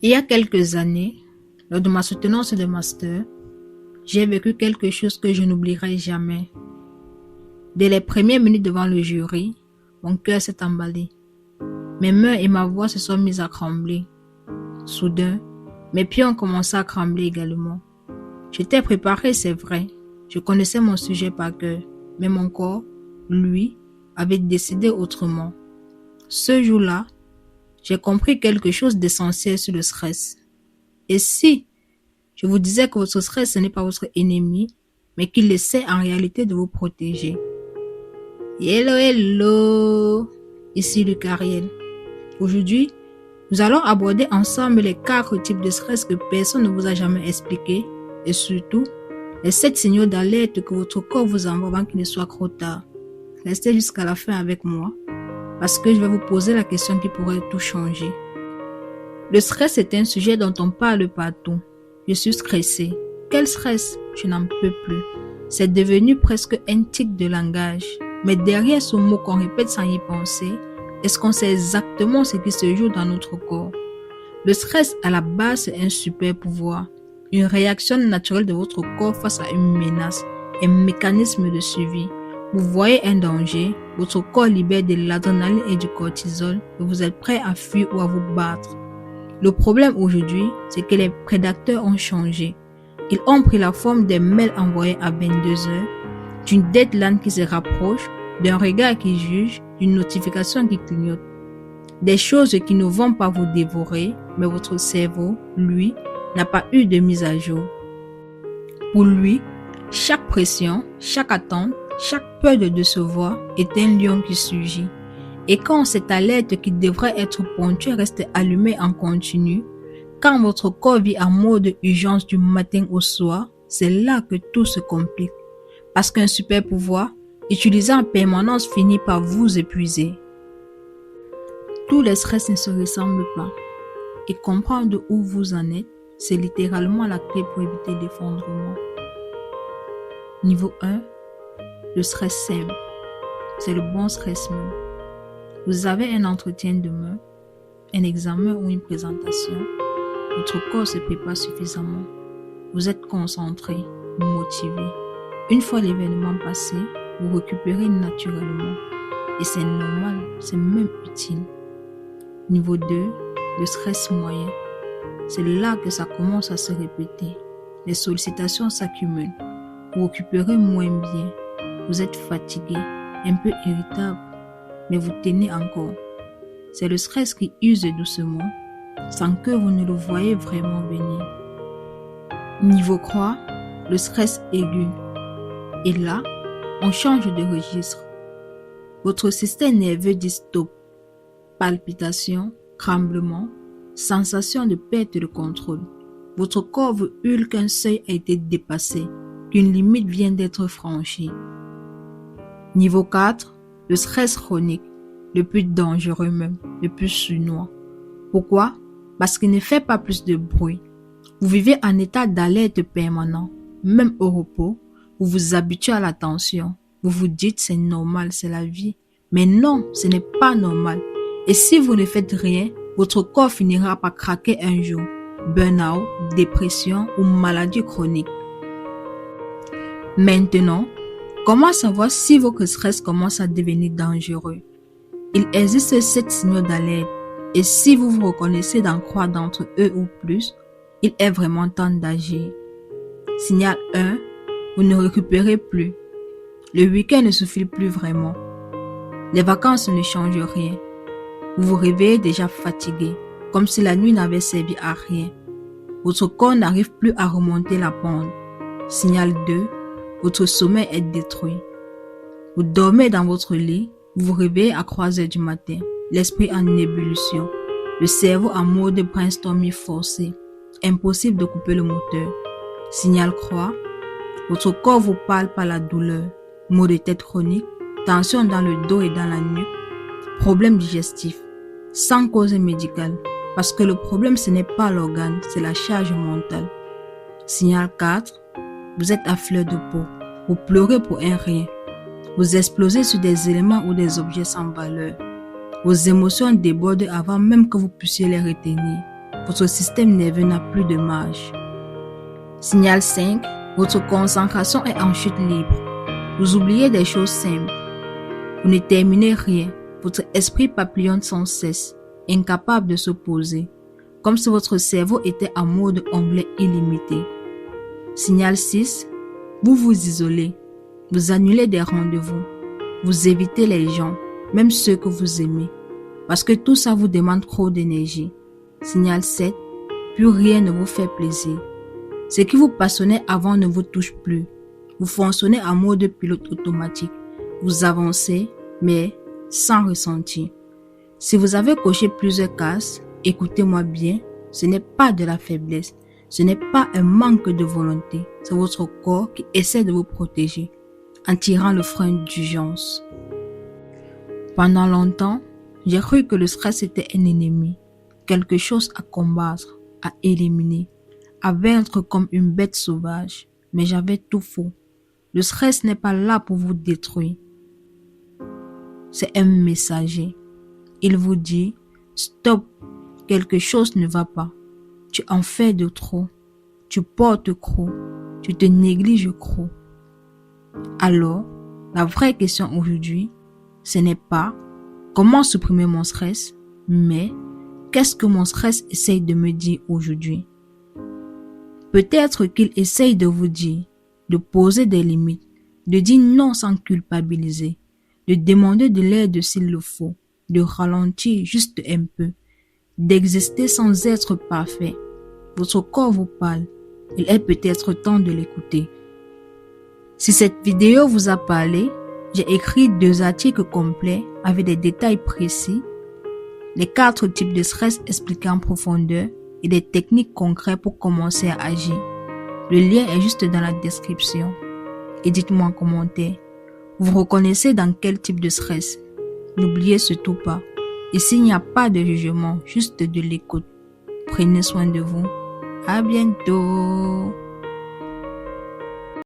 Il y a quelques années, lors de ma soutenance de master, j'ai vécu quelque chose que je n'oublierai jamais. Dès les premières minutes devant le jury, mon cœur s'est emballé. Mes mains et ma voix se sont mises à trembler. Soudain, mes pieds ont commencé à trembler également. J'étais préparé, c'est vrai. Je connaissais mon sujet par cœur, mais mon corps, lui, avait décidé autrement. Ce jour-là, j'ai compris quelque chose d'essentiel sur le stress. Et si je vous disais que votre stress, ce n'est pas votre ennemi, mais qu'il essaie en réalité de vous protéger? Hello, hello! Ici Lucariel. Aujourd'hui, nous allons aborder ensemble les 4 types de stress que personne ne vous a jamais expliqués et surtout, les 7 signaux d'alerte que votre corps vous envoie avant qu'il ne soit trop tard. Restez jusqu'à la fin avec moi parce que je vais vous poser la question qui pourrait tout changer. Le stress est un sujet dont on parle partout. Je suis stressé. Quel stress? Je n'en peux plus. C'est devenu presque un tic de langage. Mais derrière ce mot qu'on répète sans y penser, est-ce qu'on sait exactement ce qui se joue dans notre corps? Le stress, à la base, c'est un super pouvoir. Une réaction naturelle de votre corps face à une menace, un mécanisme de suivi. Vous voyez un danger, votre corps libère de l'adrénaline et du cortisol et vous êtes prêt à fuir ou à vous battre. Le problème aujourd'hui, c'est que les prédateurs ont changé. Ils ont pris la forme des mails envoyés à 22 heures, d'une deadline qui se rapproche, d'un regard qui juge, d'une notification qui clignote. Des choses qui ne vont pas vous dévorer, mais votre cerveau, lui, n'a pas eu de mise à jour. Pour lui, chaque pression, chaque attente, chaque peur de décevoir est un lion qui surgit. Et quand cette alerte qui devrait être ponctuelle reste allumée en continu, quand votre corps vit en mode urgence du matin au soir, c'est là que tout se complique. Parce qu'un super pouvoir, utilisé en permanence, finit par vous épuiser. Tous les stress ne se ressemblent pas. Et comprendre où vous en êtes, c'est littéralement la clé pour éviter l'effondrement. Niveau 1, le stress simple. C'est le bon stress même. Vous avez un entretien demain, un examen ou une présentation. Votre corps se prépare suffisamment. Vous êtes concentré, motivé. Une fois l'événement passé, vous récupérez naturellement. Et c'est normal, c'est même utile. Niveau 2, le stress moyen. C'est là que ça commence à se répéter. Les sollicitations s'accumulent. Vous récupérez moins bien. Vous êtes fatigué, un peu irritable, mais vous tenez encore. C'est le stress qui use doucement, sans que vous ne le voyez vraiment venir. Niveau croix, le stress aigu. Et là, on change de registre. Votre système nerveux dit stop. Palpitations, tremblements, sensation de perte de contrôle. Votre corps vous hurle qu'un seuil a été dépassé, qu'une limite vient d'être franchie. Niveau 4, le stress chronique, le plus dangereux même, le plus sournois. Pourquoi? Parce qu'il ne fait pas plus de bruit. Vous vivez en état d'alerte permanent, même au repos, vous vous habituez à la tension. Vous vous dites c'est normal, c'est la vie. Mais non, ce n'est pas normal. Et si vous ne faites rien, votre corps finira par craquer un jour. Burn-out, dépression ou maladie chronique. Maintenant, comment savoir si votre stress commence à devenir dangereux? Il existe 7 signaux d'alerte et si vous vous reconnaissez dans 3 d'entre eux ou plus, il est vraiment temps d'agir. Signal 1, vous ne récupérez plus. Le week-end ne suffit plus vraiment. Les vacances ne changent rien. Vous vous réveillez déjà fatigué, comme si la nuit n'avait servi à rien. Votre corps n'arrive plus à remonter la pente. Signal 2, votre sommeil est détruit. Vous dormez dans votre lit, vous vous réveillez à 3 heures du matin, l'esprit en ébullition, le cerveau en mode brainstorming forcé, impossible de couper le moteur. Signal croix, votre corps vous parle par la douleur, maux de tête chronique, tension dans le dos et dans la nuque, problème digestif, sans cause médicale, parce que le problème ce n'est pas l'organe, c'est la charge mentale. Signal 4, vous êtes à fleur de peau, vous pleurez pour un rien, vous explosez sur des éléments ou des objets sans valeur, vos émotions débordent avant même que vous puissiez les retenir. votre système nerveux n'a plus de marge. Signal 5, votre concentration est en chute libre. Vous oubliez des choses simples. Vous ne terminez rien. Votre esprit papillonne sans cesse, incapable de se poser, comme si votre cerveau était en mode onglet illimité. Signal 6, vous vous isolez. Vous annulez des rendez-vous. Vous évitez les gens, même ceux que vous aimez, parce que tout ça vous demande trop d'énergie. Signal 7, plus rien ne vous fait plaisir. Ce qui vous passionnait avant ne vous touche plus. Vous fonctionnez en mode pilote automatique. Vous avancez, mais sans ressenti. Si vous avez coché plusieurs cases, écoutez-moi bien, ce n'est pas de la faiblesse. Ce n'est pas un manque de volonté. C'est votre corps qui essaie de vous protéger en tirant le frein d'urgence. Pendant longtemps, j'ai cru que le stress était un ennemi, quelque chose à combattre, à éliminer, à vaincre comme une bête sauvage. Mais j'avais tout faux. Le stress n'est pas là pour vous détruire. C'est un messager. Il vous dit, stop, quelque chose ne va pas. Tu en fais de trop. Tu portes trop. Tu te négliges trop. Alors, la vraie question aujourd'hui, ce n'est pas comment supprimer mon stress, mais qu'est-ce que mon stress essaye de me dire aujourd'hui? Peut-être qu'il essaye de vous dire, de poser des limites, de dire non sans culpabiliser, de demander de l'aide s'il le faut, de ralentir juste un peu, d'exister sans être parfait. Votre corps vous parle. Il est peut-être temps de l'écouter. Si cette vidéo vous a parlé, j'ai écrit 2 articles complets avec des détails précis, les 4 types de stress expliqués en profondeur et des techniques concrètes pour commencer à agir. Le lien est juste dans la description. Et dites-moi en commentaire, vous reconnaissez dans quel type de stress? N'oubliez surtout pas, ici il n'y a pas de jugement, juste de l'écoute. Prenez soin de vous. À bientôt.